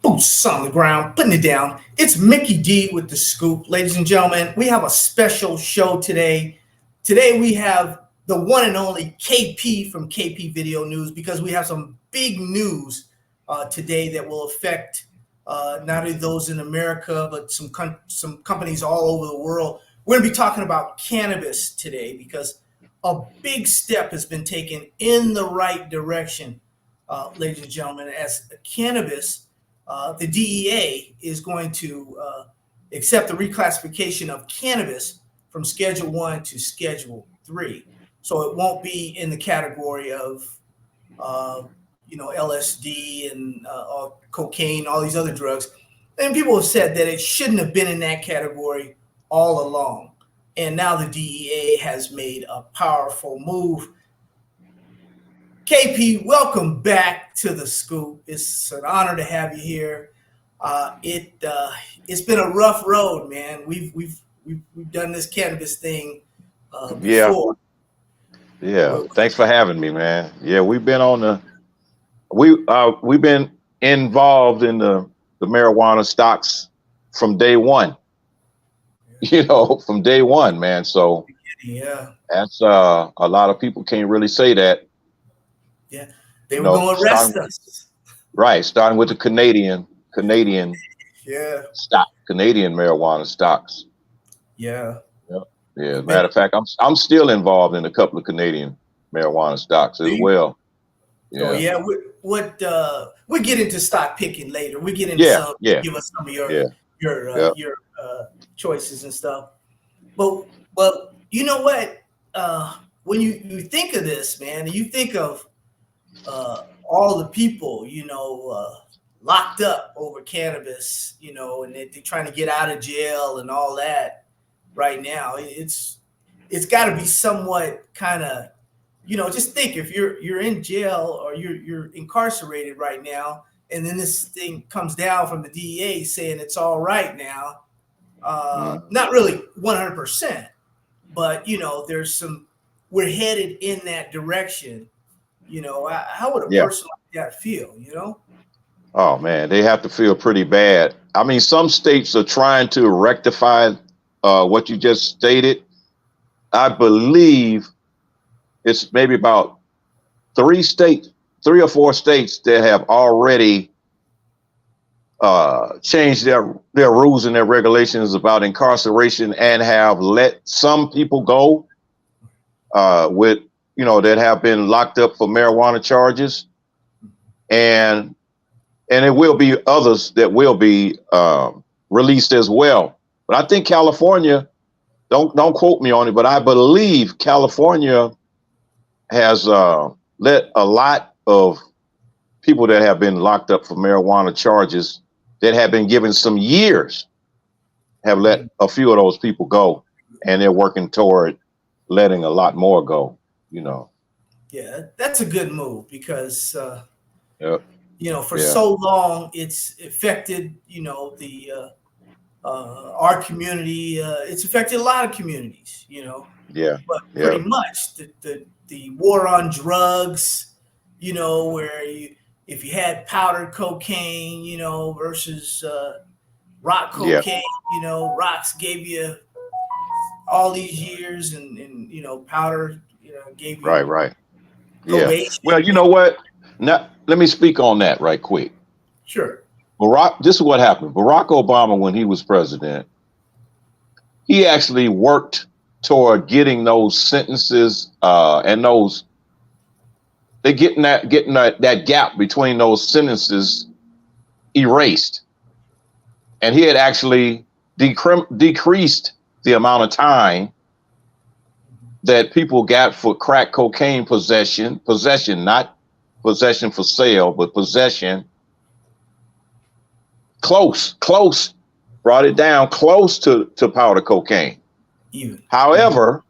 Boots on the ground, putting it down. It's Mickey D with the scoop. Ladies and gentlemen, we have a special show today. Today we have the one and only KP from KP Video News, because we have some big news today that will affect not only those in America, but some companies all over the world. We're going to be talking about cannabis today because a big step has been taken in the right direction, ladies and gentlemen, as cannabis. The DEA is going to accept the reclassification of cannabis from Schedule 1 to Schedule 3. So it won't be in the category of, LSD and cocaine, all these other drugs. And people have said that it shouldn't have been in that category all along. And now the DEA has made a powerful move. KP, welcome back to the scoop. It's an honor to have you here. It's been a rough road, man. We've done this cannabis thing before. Yeah. Thanks for having me, man. Yeah, we've been we've been involved in the marijuana stocks from day one. From day one, man. So yeah, that's a lot of people can't really say that. Yeah, they were going to arrest us. Right, starting with the Canadian stock, Canadian marijuana stocks. Yeah. Yeah. Matter of fact, I'm still involved in a couple of Canadian marijuana stocks as well. Yeah. Oh yeah. We get into stock picking later. We get into give us some of your choices and stuff. But you know what? When you think of this, man, you think of all the people, locked up over cannabis, and they're trying to get out of jail and all that right now. It's got to be somewhat kind of, just think if you're in jail or you're incarcerated right now, and then this thing comes down from the DEA saying it's all right now. Not really 100%, but we're headed in that direction. How would a person like that feel, Oh man, they have to feel pretty bad. I mean, some states are trying to rectify what you just stated. I believe it's maybe about 3 or 4 states that have already changed their rules and their regulations about incarceration and have let some people go that have been locked up for marijuana charges, and it will be others that will be released as well. But I think California, don't quote me on it, but I believe California has let a lot of people that have been locked up for marijuana charges that have been given some years, have let a few of those people go, and they're working toward letting a lot more go. Yeah, that's a good move because so long it's affected our community. It's affected a lot of communities, but pretty much the war on drugs, where if you had powdered cocaine, versus rock cocaine, rocks gave you all these years, and powder, gave you right. Yeah. Well, you know what? Now let me speak on that right quick. Sure. This is what happened. Barack Obama, when he was president, he actually worked toward getting those sentences and those getting that gap between those sentences erased. And he had actually decreased the amount of time that people got for crack cocaine possession, not possession for sale, but possession. Close, brought it down close to powder cocaine. However,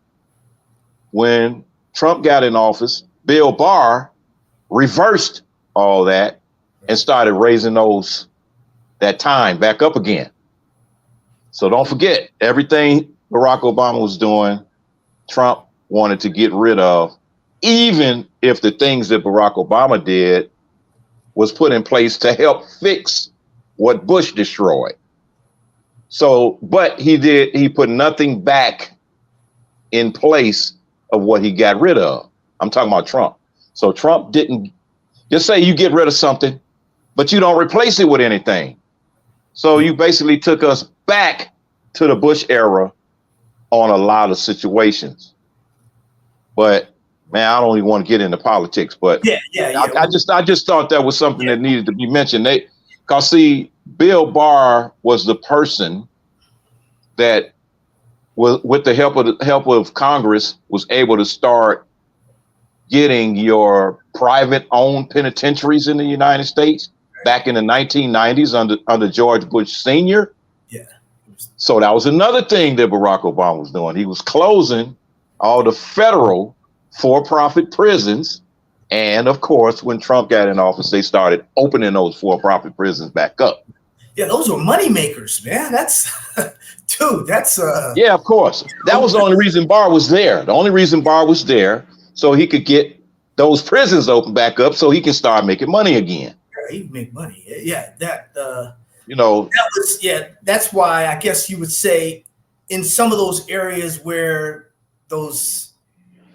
when Trump got in office, Bill Barr reversed all that and started raising that time back up again. So don't forget, everything Barack Obama was doing, Trump wanted to get rid of, even if the things that Barack Obama did was put in place to help fix what Bush destroyed. So, but he put nothing back in place of what he got rid of. I'm talking about Trump. So Trump didn't, just say you get rid of something, but you don't replace it with anything. So you basically took us back to the Bush era on a lot of situations. But man, I don't even want to get into politics, but I just thought that was something that needed to be mentioned. Because see, Bill Barr was the person that was, with the help of Congress, was able to start getting your private owned penitentiaries in the United States back in the 1990s under George Bush Sr. Yeah. So that was another thing that Barack Obama was doing. He was closing all the federal for-profit prisons. And of course, when Trump got in office, they started opening those for-profit prisons back up. Yeah, those were money makers, man. That's dude, that's yeah, of course. That was the only reason Barr was there. The only reason Barr was there, so he could get those prisons open back up so he can start making money again. Yeah, he can make money. Yeah, that that was that's why I guess you would say in some of those areas where those,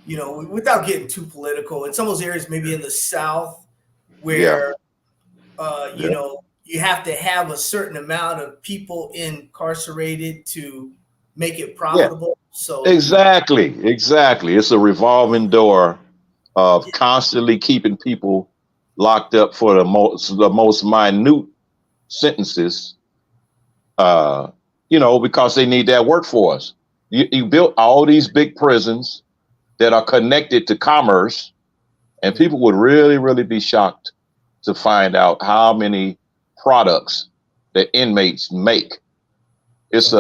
without getting too political, in some of those areas, maybe in the South, where you have to have a certain amount of people incarcerated to make it profitable. Yeah. So exactly. It's a revolving door of constantly keeping people locked up for the most minute sentences, because they need that workforce. You built all these big prisons that are connected to commerce, and people would really, really be shocked to find out how many products that inmates make. It's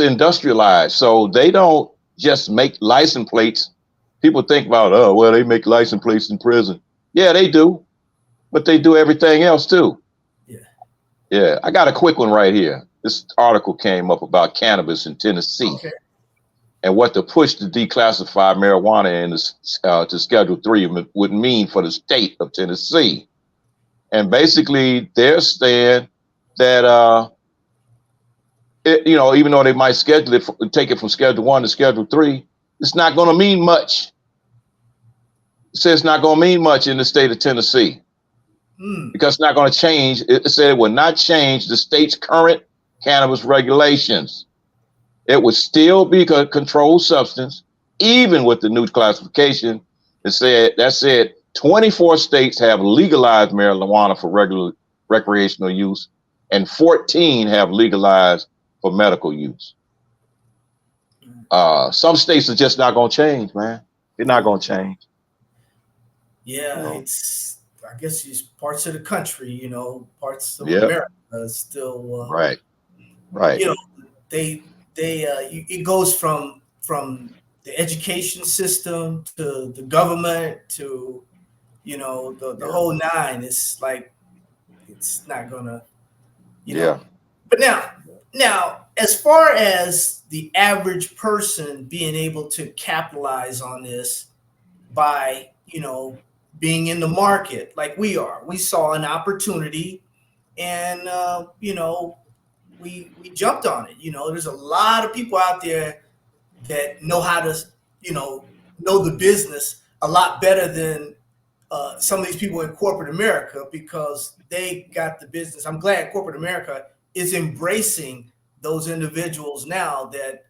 industrialized. So they don't just make license plates. People think about, they make license plates in prison. Yeah, they do, but they do everything else too. Yeah. I got a quick one right here. This article came up about cannabis in Tennessee. Okay. And what the push to declassify marijuana to Schedule 3 would mean for the state of Tennessee. And basically, they're saying that, even though they might take it from Schedule 1 to Schedule 3, it's not going to mean much. It says it's not going to mean much in the state of Tennessee because it's not going to change. It said it would not change the state's current cannabis regulations. It would still be a controlled substance, even with the new classification. That said 24 states have legalized marijuana for regular recreational use, and 14 have legalized for medical use. Some states are just not going to change, man. They're not going to change. Yeah, I guess it's parts of the country, parts of America still. Right. It goes from the education system to the government to the whole nine. It's like it's not gonna But now as far as the average person being able to capitalize on this by being in the market like we saw an opportunity and we jumped on it. There's a lot of people out there that know how to, know the business a lot better than some of these people in corporate America because they got the business. I'm glad corporate America is embracing those individuals now that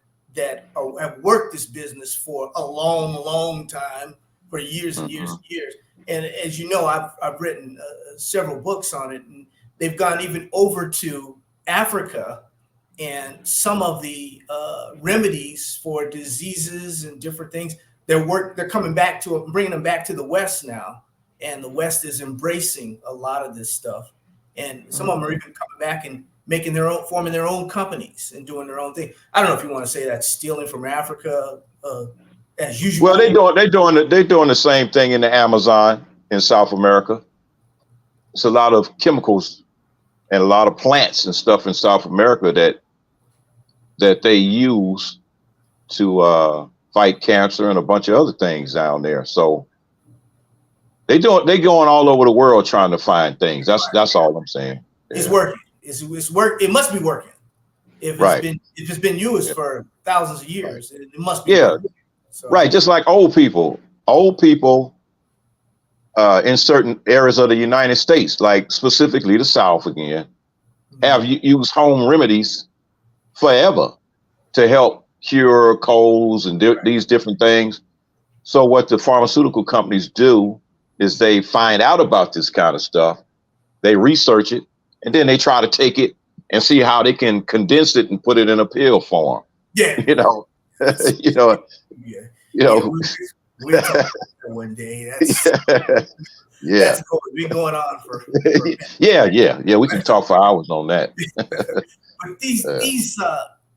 have worked this business for a long, long time, for years and years and years. And as you know, I've written several books on it, and they've gone even over to Africa, and some of the remedies for diseases and different things, they're coming back to it, bringing them back to the West now, and the West is embracing a lot of this stuff. And some of them are even coming back and forming their own companies and doing their own thing. I don't know if you want to say that's stealing from Africa as usual. Well, they're doing the same thing in the Amazon in South America. It's a lot of chemicals and a lot of plants and stuff in South America that they use to fight cancer and a bunch of other things down there. So They going all over the world trying to find things. That's all I'm saying. Yeah. It's working. It's work. It must be working. If it's been used for thousands of years, it must be working. So. Right. Just like old people in certain areas of the United States, like specifically the South again, have used home remedies forever to help cure colds and these different things. So what the pharmaceutical companies do is they find out about this kind of stuff, they research it, and then they try to take it and see how they can condense it and put it in a pill form. Yeah. You know. We'll talk about that one day. That's going on for we can talk for hours on that.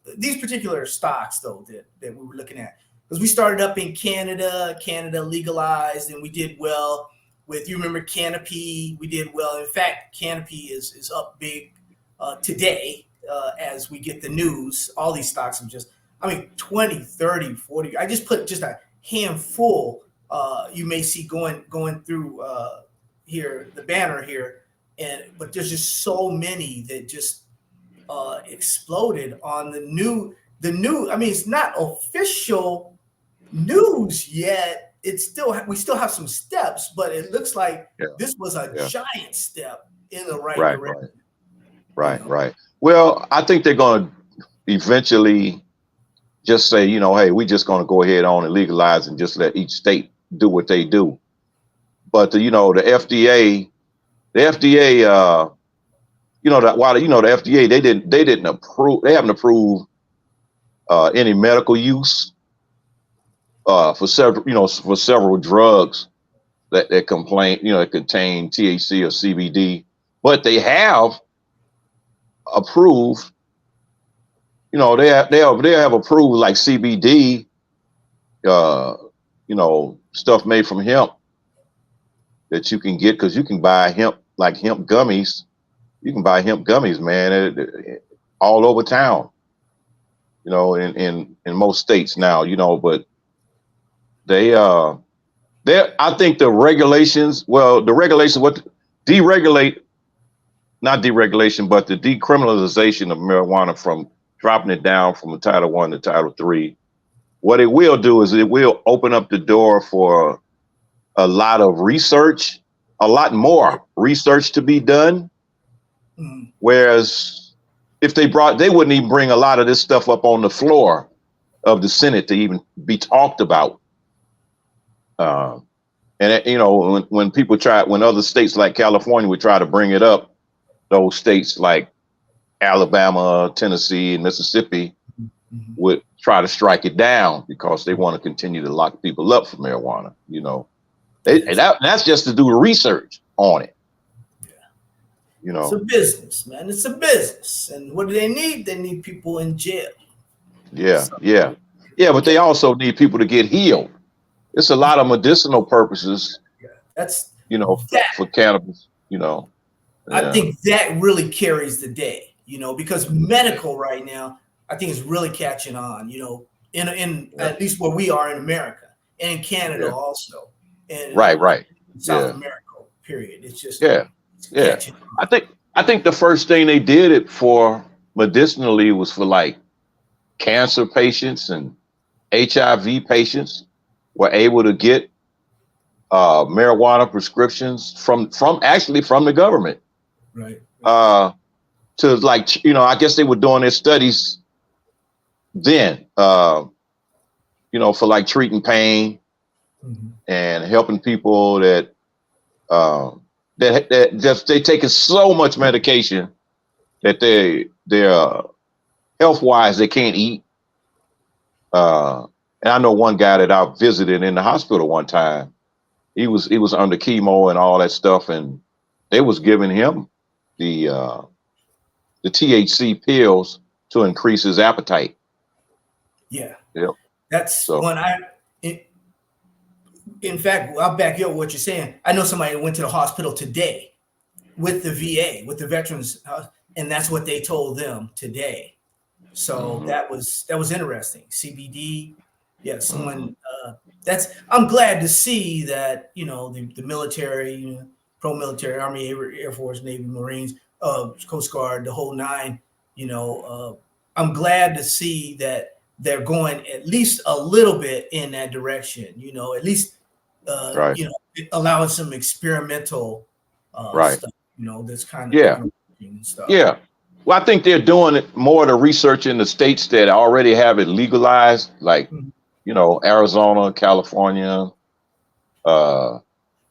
But these particular stocks though that we were looking at, because we started up in Canada legalized, and we did well with, you remember Canopy, we did well. In fact, Canopy is up big today as we get the news. All these stocks have just, 20, 30, 40. I just put just a handful you may see going through here, the banner here, but there's just so many that just exploded on the new. It's not official news yet. We still have some steps, but it looks like this was a giant step in the right direction. Right. Well, I think they're going to eventually just say, hey, we're just going to go ahead on and legalize and just let each state do what they do. But the FDA, the FDA, they haven't approved any medical use for several drugs that contain THC or CBD, but they have approved, they have approved like CBD, stuff made from hemp that you can get, because you can buy hemp gummies. You can buy hemp gummies, man, all over town, in most states now, but I think the regulations, but the decriminalization of marijuana, from dropping it down from Title I to Title III, what it will do is it will open up the door for a lot more research to be done. Whereas if they wouldn't even bring a lot of this stuff up on the floor of the Senate to even be talked about. When other states like California would try to bring it up, those states like Alabama, Tennessee, and Mississippi would try to strike it down because they want to continue to lock people up for marijuana. That's just to do the research on it. It's a business, man. It's a business. And what do they need? They need people in jail. Yeah, but they also need people to get healed. It's a lot of medicinal purposes. That's for cannabis. I think that really carries the day. Because medical right now, I think is really catching on. In at least where we are in America and in Canada also. And right. South America. Period. It's just catching on. I think the first thing they did it for medicinally was for like cancer patients and HIV patients were able to get marijuana prescriptions from the government. Right. To I guess they were doing their studies then, for like treating pain and helping people that they taking so much medication that they're health-wise they can't eat. And I know one guy that I visited in the hospital one time. He was under chemo and all that stuff, and they was giving him the THC pills to increase his appetite. Yeah. Yep. That's when in fact, I'll back you up what you're saying. I know somebody went to the hospital today with the VA, with the Veterans, and that's what they told them today. So that was interesting. CBD, someone I'm glad to see that, the military, pro-military, Army, Air Force, Navy, Marines, Coast Guard, the whole nine, I'm glad to see that they're going at least a little bit in that direction, at least, Right. allowing some experimental Right. stuff, that's kind of Yeah. and stuff. Yeah. Well, I think they're doing it more of the research in the states that already have it legalized, like, Arizona, California,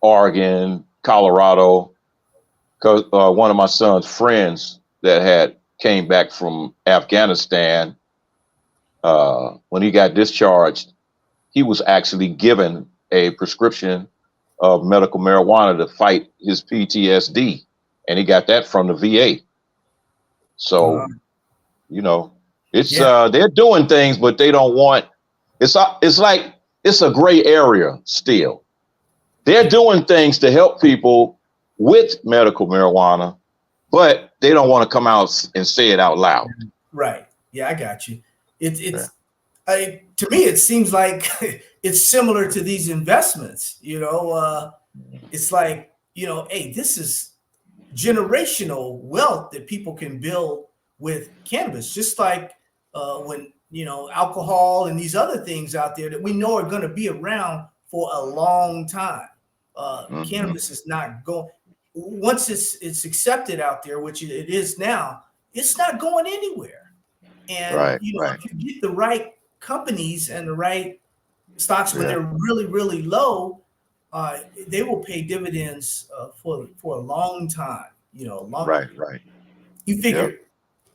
Oregon, Colorado. Because one of my son's friends that had came back from Afghanistan, when he got discharged, he was actually given a prescription of medical marijuana to fight his PTSD, and he got that from the VA. So, it's they're doing things, but they don't want. It's like it's a gray area still. They're doing things to help people with medical marijuana, but they don't want to come out and say it out loud. Right. Yeah, I got you. To me, it seems like it's similar to these investments. It's like, hey, this is generational wealth that people can build with cannabis, just like when alcohol and these other things out there that we know are going to be around for a long time. Cannabis is not going, once it's accepted out there, which it is now, it's not going anywhere. And if you get the right companies and the right stocks when they're really, really low, they will pay dividends for a long time. Right. You figure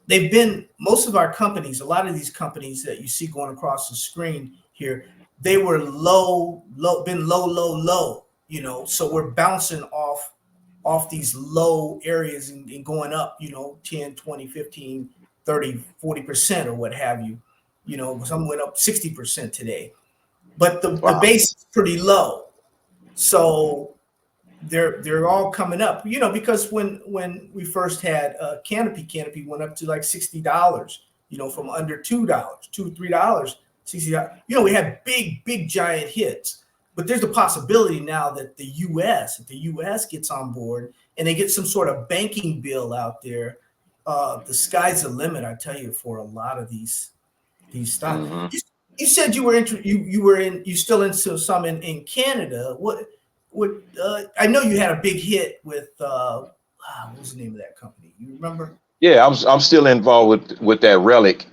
they've been, most of our companies, a lot of these companies that you see going across the screen here, they were low, so we're bouncing off these low areas and going up, 10, 20, 15, 30, 40% or what have you. Some went up 60% today. But the base is pretty low. So they're all coming up, because when we first had Canopy went up to like $60, from under $2, $3, $60. We had big giant hits. But there's a possibility now that if the US gets on board and they get some sort of banking bill out there, the sky's the limit, I tell you, for a lot of these stocks. Mm-hmm. You said you still into some in Canada. What I know you had a big hit with what was the name of that company? You remember? Yeah, I'm still involved with that Relic.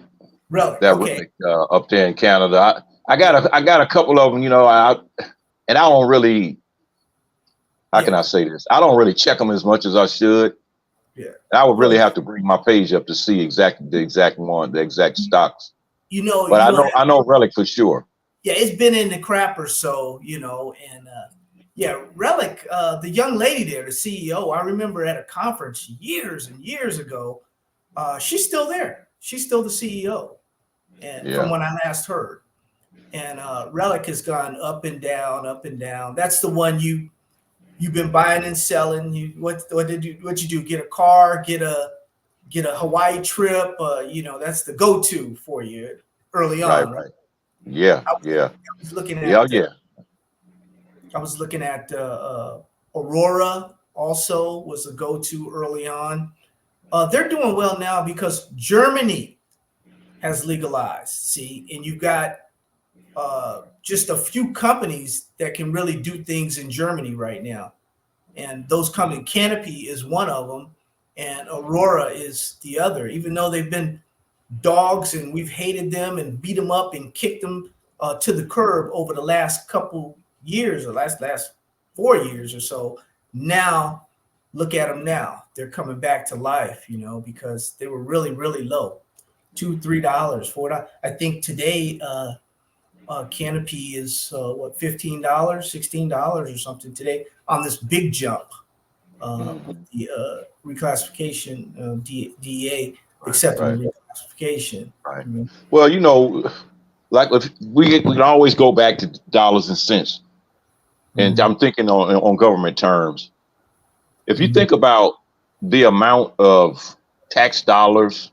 Relic up there in Canada. I got a couple of them, and I don't really. How can I say this? I don't really check them as much as I should. Yeah, I would really have to bring my page up to see the exact stocks. But I know Relic for sure. Yeah, it's been in the crap or so, and Relic, the young lady there, the CEO, I remember at a conference years and years ago. She's still there. She's still the CEO, and from when I last heard. And Relic has gone up and down, up and down. That's the one you've been buying and selling. What did you do? Get a car, get a Hawaii trip. That's the go-to for you early on. Right. Yeah. I was looking at. I was looking at Aurora. Also was a go-to early on. They're doing well now because Germany has legalized. See, and you've got just a few companies that can really do things in Germany right now. And those companies, Canopy is one of them, and Aurora is the other. Even though they've been dogs and we've hated them and beat them up and kicked them to the curb over the last couple years or last 4 years or so. Now, look at them now. They're coming back to life, because they were really, really low. $2, $3, $4. I think today Canopy is $15, $16 or something today on this big jump. The reclassification, DEA accepting the reclassification. Right. Well, like we can always go back to dollars and cents, and I'm thinking on government terms. If you think about the amount of tax dollars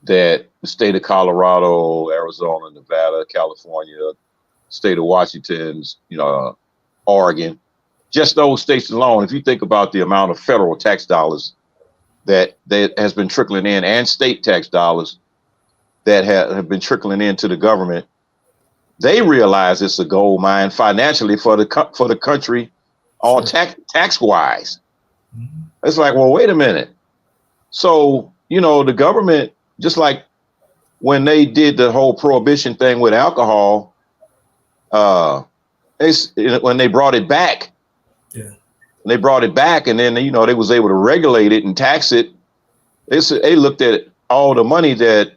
that the state of Colorado, Arizona, Nevada, California, state of Washington's, Oregon, just those states alone. If you think about the amount of federal tax dollars that has been trickling in, and state tax dollars that have been trickling into the government, they realize it's a gold mine financially for the country, all tax wise. Mm-hmm. It's like, well, wait a minute. So, the government, just like when they did the whole prohibition thing with alcohol, when they brought it back, and then, they was able to regulate it and tax it. They looked at all the money that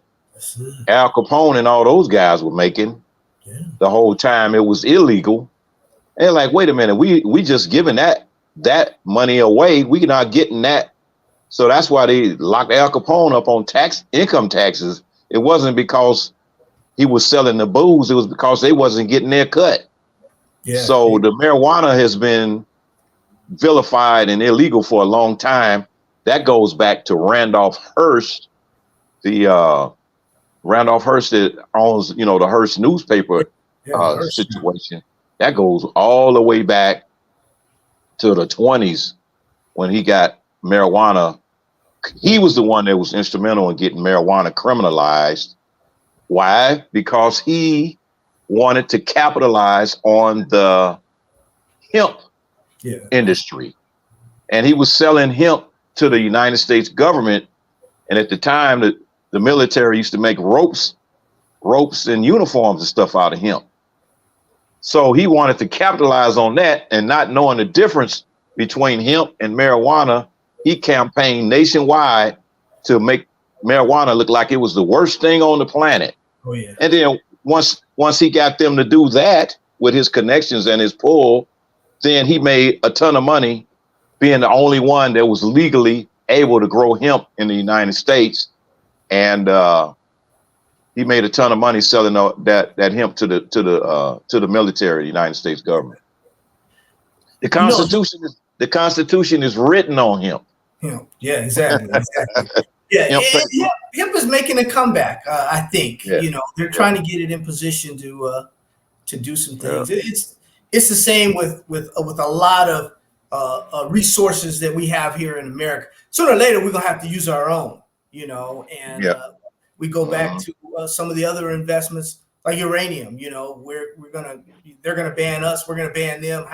Al Capone and all those guys were making the whole time it was illegal. And they're like, wait a minute, we just giving that money away. We're not getting that. So that's why they locked Al Capone up on income taxes. It wasn't because he was selling the booze. It was because they wasn't getting their cut. Yeah. So the marijuana has been vilified and illegal for a long time. That goes back to Randolph Hearst, Randolph Hearst that owns, the Hearst newspaper situation. That goes all the way back to the 1920s when he got marijuana. He was the one that was instrumental in getting marijuana criminalized. Why? Because he wanted to capitalize on the hemp industry. And he was selling hemp to the United States government. And at the time, the military used to make ropes and uniforms and stuff out of hemp. So he wanted to capitalize on that, and not knowing the difference between hemp and marijuana, he campaigned nationwide to make marijuana look like it was the worst thing on the planet. Oh, yeah. And then once he got them to do that with his connections and his pull, then he made a ton of money being the only one that was legally able to grow hemp in the United States. And he made a ton of money selling that hemp to the military, the United States government. The Constitution is written on hemp. Yeah, exactly. Yeah, hemp is making a comeback. I think they're trying to get it in position to do some things. Yeah. It's the same with a lot of resources that we have here in America. Sooner or later, we're gonna have to use our own. And we go back to some of the other investments like uranium. They're gonna ban us. We're gonna ban them.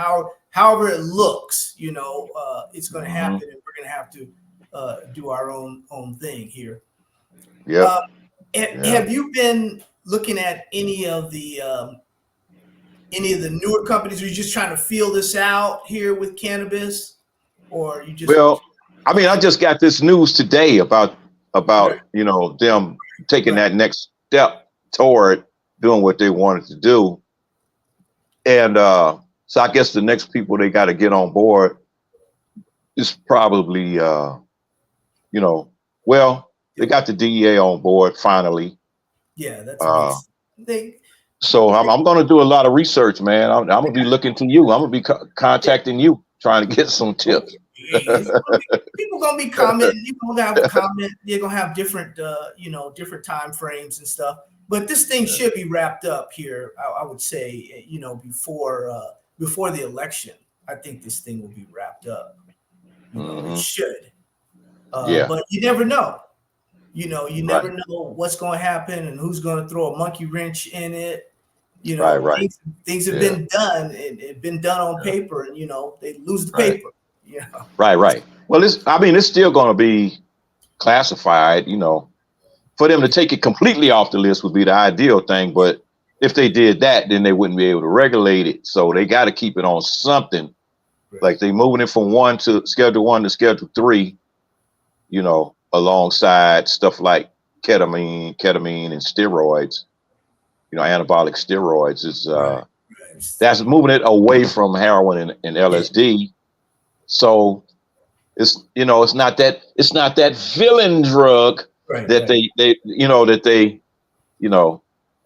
However it looks, it's gonna happen, and we're gonna have to do our own thing here. Yeah. Have you been looking at any of the newer companies? Are you just trying to feel this out here with cannabis, or you just? Well, I mean, I just got this news today about them taking that next step toward doing what they wanted to do, and so I guess the next people they got to get on board is probably they got the DEA on board finally. Yeah, that's so I'm going to do a lot of research, man. I'm going to be looking to you. I'm going to be contacting you, trying to get some tips. People going to be commenting. You're going to have a comment. You're going to have different, different time frames and stuff. But this thing should be wrapped up here. I would say, before the election. I think this thing will be wrapped up. It should. But you never know. You never know what's going to happen and who's going to throw a monkey wrench in it. Things have been done. It's been done on paper, and they lose the paper. Right. Well, it's still going to be classified. For them to take it completely off the list would be the ideal thing. But if they did that, then they wouldn't be able to regulate it. So they got to keep it on something. Right. Like they moving it from Schedule 1 to Schedule 3. Alongside stuff like ketamine and steroids, anabolic steroids is that's moving it away from heroin and LSD. So it's not that villain drug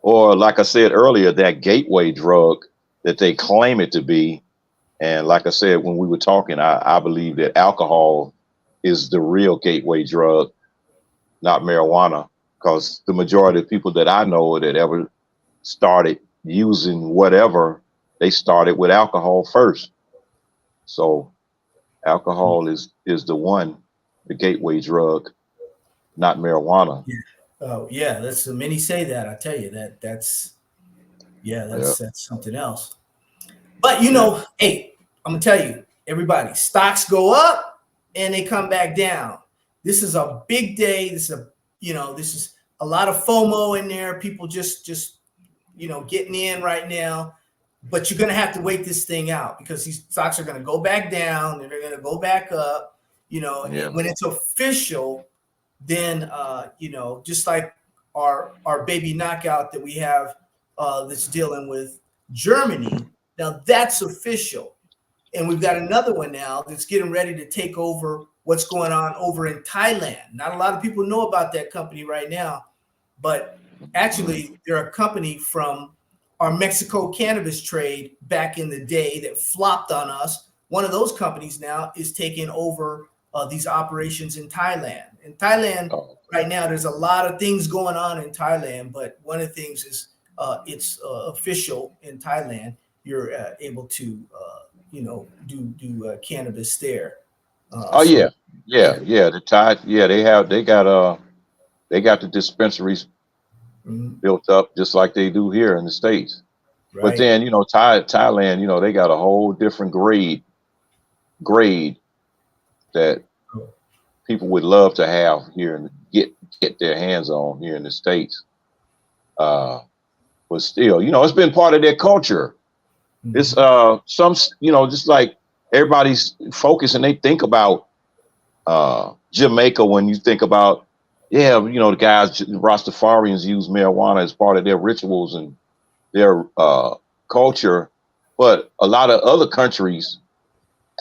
or like I said earlier, that gateway drug that they claim it to be. And like I said, when we were talking, I believe that alcohol is the real gateway drug, not marijuana, because the majority of people that I know that ever started using whatever, they started with alcohol first. So alcohol is the gateway drug, not marijuana. Yeah. Oh yeah, that's many say that. I tell you that's something else. But you know, hey, I'm gonna tell you, everybody, stocks go up and they come back down. This is a big day. This is a lot of FOMO in there. People just getting in right now. But you're gonna have to wait this thing out because these stocks are gonna go back down and they're gonna go back up. When it's official, then just like our baby knockout that we have that's dealing with Germany. Now that's official. And we've got another one now that's getting ready to take over what's going on over in Thailand. Not a lot of people know about that company right now, but actually they're a company from our Mexico cannabis trade back in the day that flopped on us. One of those companies now is taking over these operations in Thailand. In Thailand right now, there's a lot of things going on in Thailand, but one of the things is it's official in Thailand. You're able to, do cannabis there. The Thai, they got the dispensaries built up just like they do here in the States. Right. But then, Thailand, they got a whole different grade that people would love to have here and get their hands on here in the States. But still, it's been part of their culture. It's just like everybody's focused and they think about Jamaica when you think about, the guys, Rastafarians use marijuana as part of their rituals and their culture. But a lot of other countries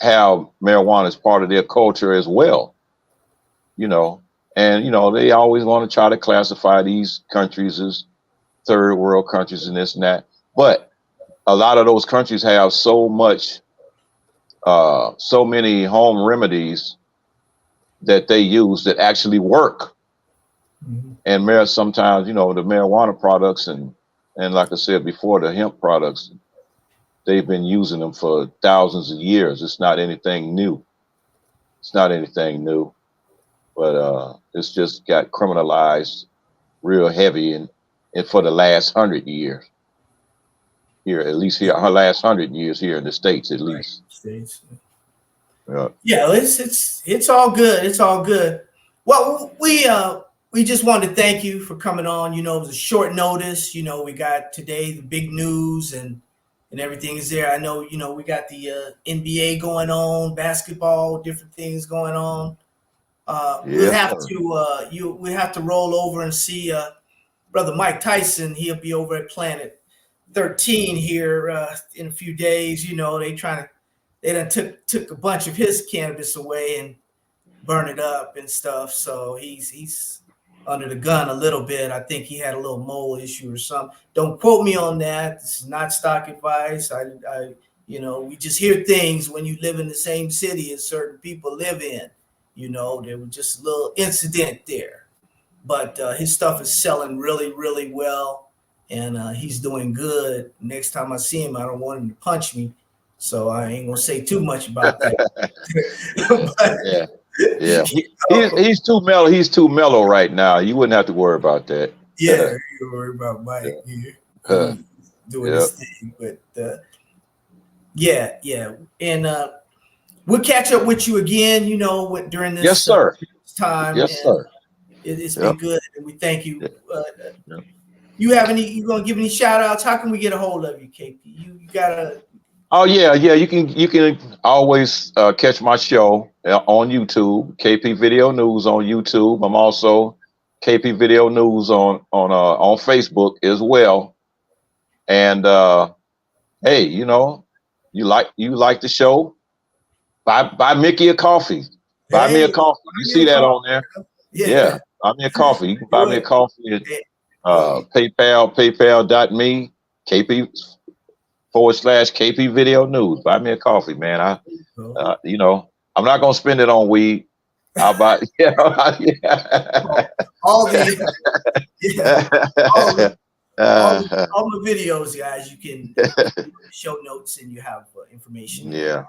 have marijuana as part of their culture as well, and, they always want to try to classify these countries as third world countries and this and that. But a lot of those countries have so many home remedies that they use that actually work. And sometimes, the marijuana products and like I said before, the hemp products, they've been using them for thousands of years. It's not anything new. But it's just got criminalized real heavy and for the last 100 years. Here, at least here, our last 100 years here in the States, at least. States. Yeah, it's all good. It's all good. Well, we just wanted to thank you for coming on. It was a short notice. We got today the big news and everything is there. I know, we got the NBA going on, basketball, different things going on. We have to roll over and see Brother Mike Tyson. He'll be over at Planet 13 here in a few days. They done took a bunch of his cannabis away and burn it up and stuff. So he's under the gun a little bit. I think he had a little mole issue or something. Don't quote me on that. This is not stock advice. We just hear things when you live in the same city as certain people live in. There was just a little incident there, but his stuff is selling really, really well, and he's doing good. Next time I see him, I don't want him to punch me, so I ain't gonna say too much about that. He's too mellow. He's too mellow right now. You wouldn't have to worry about that. Yeah, you worry about Mike here doing his thing, but and we'll catch up with you again, during this time. Yes, sir. It's been good, and we thank you. You gonna give any shout outs? How can we get a hold of you, KP? You gotta. Oh yeah. You can always catch my show on YouTube, KP Video News on YouTube. I'm also KP Video News on Facebook as well. And hey, you like the show? Buy Mickey a coffee. Buy me a coffee. You see that on there? Yeah. Buy me a coffee. You can buy me a coffee at paypal.me, KP/KP Video News. Buy me a coffee, man. I'm not gonna spend it on weed. How about all the all the videos, guys. You can show notes, and you have information. Yeah.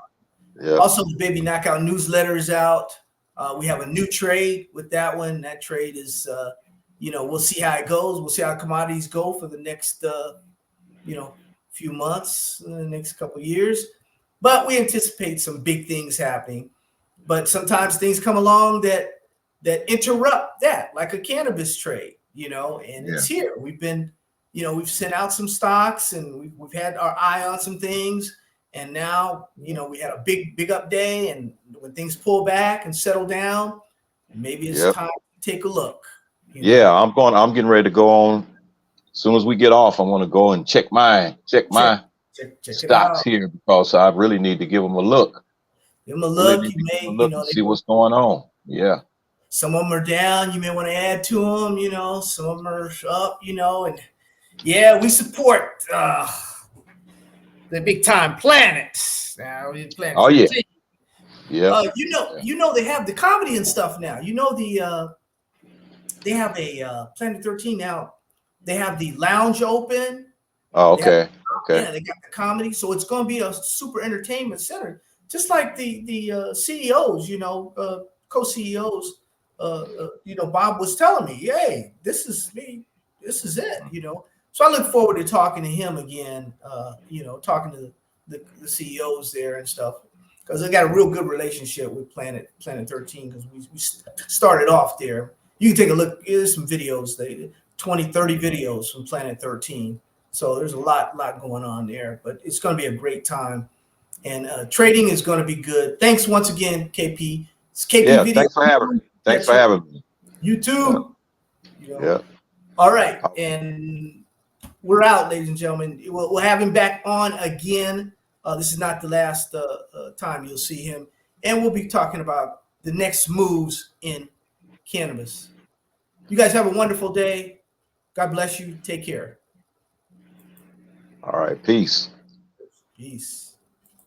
Also, the Baby Knockout newsletter is out. We have a new trade with that one. That trade is, we'll see how it goes. We'll see how commodities go for the next, few months, the next couple of years. But we anticipate some big things happening. But sometimes things come along that interrupt that, like a cannabis trade, and it's here. We've been, we've sent out some stocks, and we've had our eye on some things. And now, we had a big up day, and when things pull back and settle down, maybe it's time to take a look. I'm getting ready to go on. As soon as we get off, I want to go and check my stocks here, because I really need to give them a look. Give them a look. See what's going on. Yeah. Some of them are down. You may want to add to them. Some of them are up. And we support the big time planets. Now we Planet. Oh 13. Yeah. They have the comedy and stuff now. They have a Planet 13 now. They have the lounge open. Oh, okay. Yeah, they got the comedy, so it's going to be a super entertainment center, just like the CEOs, co-CEOs. Bob was telling me, "Hey, this is me. This is it." So I look forward to talking to him again. Talking to the CEOs there and stuff, because I got a real good relationship with Planet 13, because we started off there. You can take a look. There's some videos, 20, 30 videos from Planet 13. So there's a lot going on there, but it's going to be a great time, and trading is going to be good. Thanks once again, KP. It's KP Video. Thanks for having me. Thanks for having me. You too. Yeah. All right, and we're out, ladies and gentlemen. We'll have him back on again. This is not the last time you'll see him, and we'll be talking about the next moves in cannabis. You guys have a wonderful day. God bless you. Take care. All right. Peace. Peace.